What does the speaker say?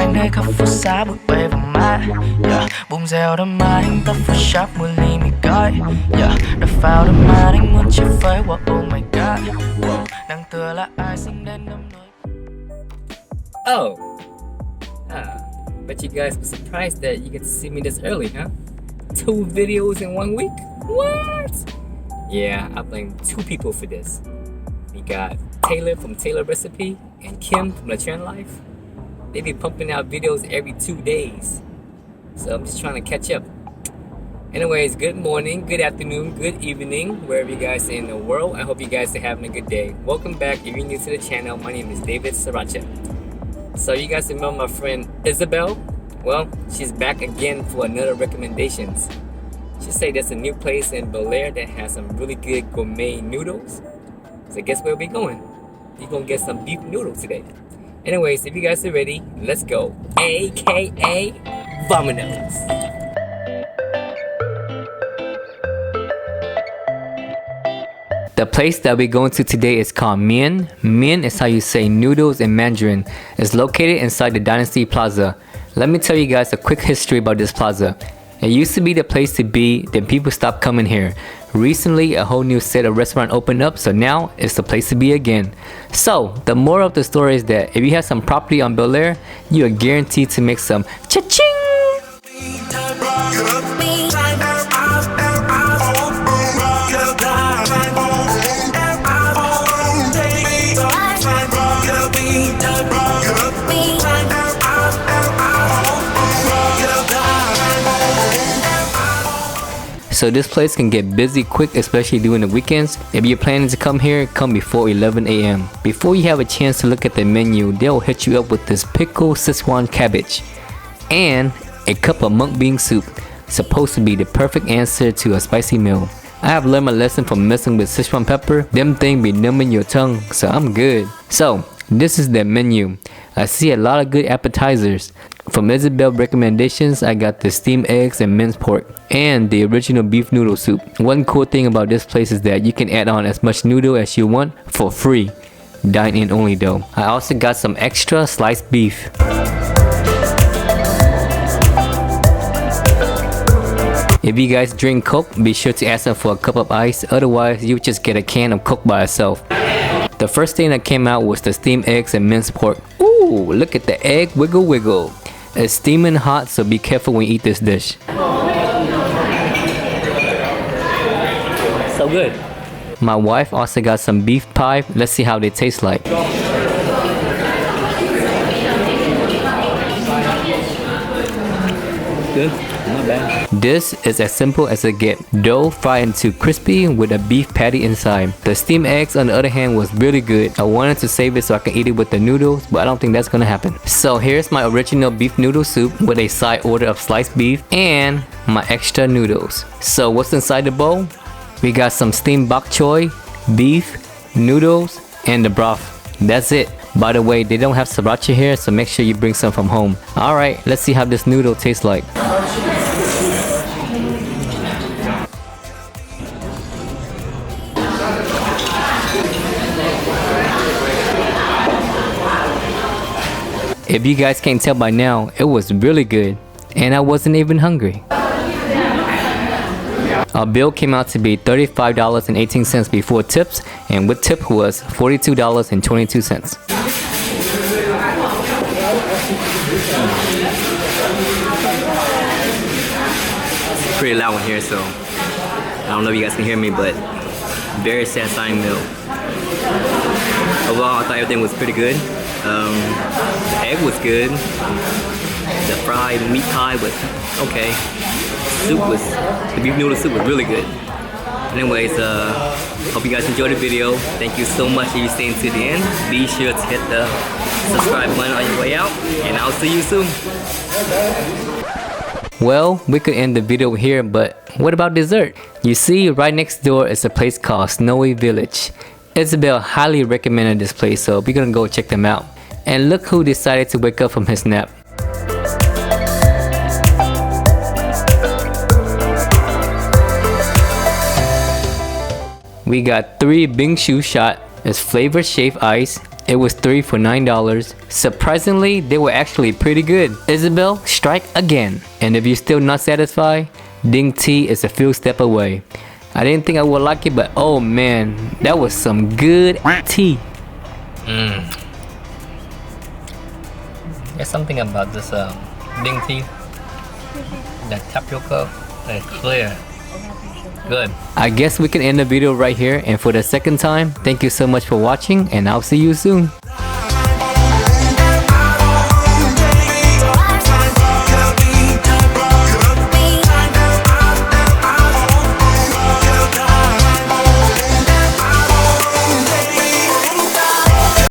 vàng nơi khắp phố xá bụi bay vào má. Bùng rèo đâm má anh ta phố shop mua ly mì gói. Đập vào đâm má anh muốn chơi với. Oh my god. Đang tựa là ai sinh đến năm nỗi. Oh, bet you guys were surprised that you get to see me this early, huh? 2 videos in 1 week? What? Yeah, I blame 2 people for this. We got Taylor from Taylor Recipe and Kim from the Tran Life. They be pumping out videos every 2 days. So I'm just trying to catch up. Anyways, good morning, good afternoon, good evening, wherever you guys are in the world. I hope you guys are having a good day. Welcome back. If you're new to the channel, my name is David Sriracha. So you guys remember my friend Isabel? Well, she's back again for another recommendations. She said there's a new place in Bellaire that has some really good gourmet noodles. So guess where we're going? We're gonna get some beef noodles today. Anyways, if you guys are ready, let's go. AKA Vominos. The place that we're going to today is called Mian. Mian is how you say noodles in Mandarin. It's located inside the Dynasty Plaza. Let me tell you guys a quick history about this plaza. It used to be the place to be, then people stopped coming here. Recently, a whole new set of restaurants opened up, so now it's the place to be again. So, the moral of the story is that if you have some property on Bellaire, you are guaranteed to make some cha-ching! So this place can get busy quick, especially during the weekends. If you're planning to come here, come before 11 a.m. Before you have a chance to look at the menu, they'll hit you up with this pickled Sichuan cabbage and a cup of mung bean soup, supposed to be the perfect answer to a spicy meal. I have learned my lesson from messing with Sichuan pepper. Them things be numbing your tongue, so I'm good. So this is the menu. I see a lot of good appetizers. From Isabel recommendations, I got the steamed eggs and minced pork and the original beef noodle soup. One cool thing about this place is that you can add on as much noodle as you want for free. Dine in only though. I also got some extra sliced beef. If you guys drink Coke, be sure to ask them for a cup of ice, otherwise you just get a can of Coke by itself. The first thing that came out was the steamed eggs and minced pork. Ooh, look at the egg wiggle wiggle. It's steaming hot, so be careful when you eat this dish. So good. My wife also got some beef pie. Let's see how they taste like. Good. Not bad. This is as simple as it gets. Dough fried into crispy with a beef patty inside. The steamed eggs on the other hand was really good. I wanted to save it so I can eat it with the noodles, but I don't think that's gonna happen. So here's my original beef noodle soup with a side order of sliced beef and my extra noodles. So what's inside the bowl? We got some steamed bok choy, beef, noodles, and the broth. That's it. By the way, they don't have sriracha here, so make sure you bring some from home. Alright, let's see how this noodle tastes like. If you guys can't tell by now, it was really good, and I wasn't even hungry. Our bill came out to be $35.18 before tips, and with tip was $42.22. Pretty loud in here, so I don't know if you guys can hear me, but very satisfying meal. Overall, I thought everything was pretty good. The egg was good. The fried meat pie was okay. The beef noodle soup was really good. Anyways, hope you guys enjoyed the video. Thank you so much if you stayed to the end. Be sure to hit the subscribe button on your way out, and I'll see you soon. Well, we could end the video here, but what about dessert? You see, right next door is a place called Snowy Village. Isabel highly recommended this place, so we're gonna go check them out. And look who decided to wake up from his nap. We got 3 Bingshu shot. It's flavored shaved ice, It was 3 for $9. Surprisingly, they were actually pretty good. Isabel, strike again. And if you're still not satisfied, Ding tea is a few steps away. I didn't think I would like it, but oh man, that was some good tea. There's something about this Ding tea. The tapioca is clear. Good. I guess we can end the video right here, and for the second time, thank you so much for watching, and I'll see you soon.